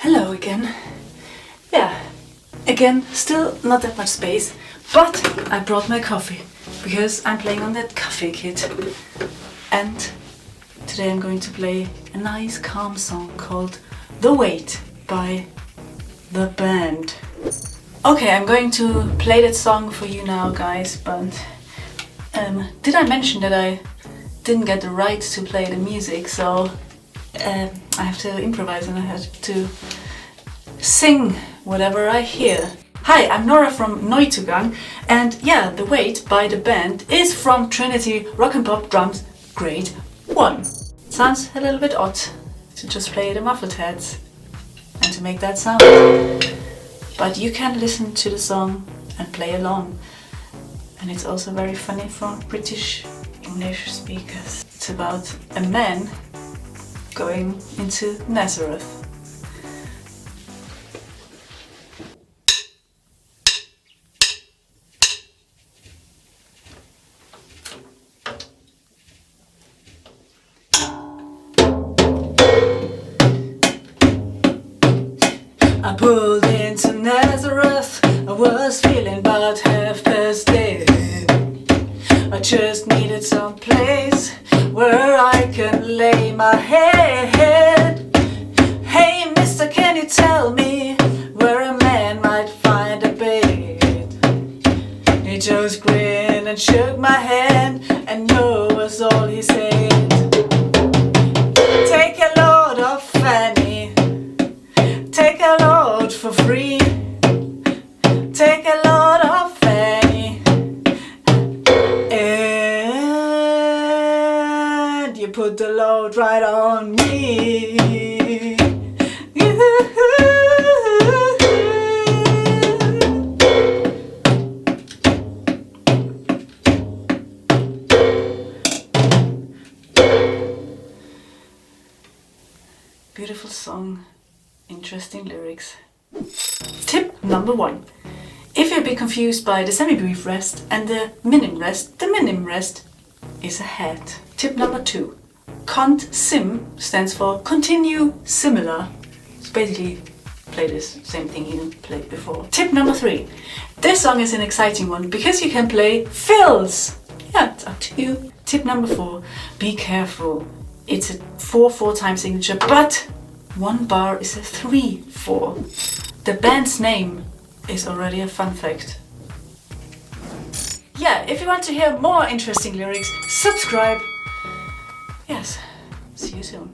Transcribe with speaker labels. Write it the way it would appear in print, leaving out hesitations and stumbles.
Speaker 1: Hello again. Yeah, again, still not that much space, but I brought my coffee because I'm playing on that coffee kit. And today I'm going to play a nice calm song called The Weight by The Band. Okay, I'm going to play that song for you now, guys, but did I mention that I didn't get the right to play the music, so I have to improvise and I have to sing whatever I hear. Hi, I'm Nora from Neuzugang, and yeah, The Weight by The Band is from Trinity Rock and Pop Drums Grade 1. Sounds a little bit odd to just play the muffled heads and to make that sound, but you can listen to the song and play along. And it's also very funny for British English speakers. It's about a man going into Nazareth. I pulled into Nazareth. I was feeling about half past dead. I just needed some place where I can lay my head. Hey mister, can you tell me where a man might find a bed? He just grinned and shook my hand, and no was all he said. Take a load of Fanny, take a load for free. Take a load of Fanny, and you put the load right on me. Beautiful song, interesting lyrics. Tip number 1. If you're a bit confused by the semi-brief rest and the minim rest is a hat. Tip number 2. Cont sim stands for continue similar. So basically play this same thing you played before. Tip number 3. This song is an exciting one because you can play fills. Yeah, it's up to you. Tip number 4. Be careful. It's a 4/4 time signature, but one bar is a 3/4. The band's name is already a fun fact. Yeah, if you want to hear more interesting lyrics, subscribe. Yes, see you soon.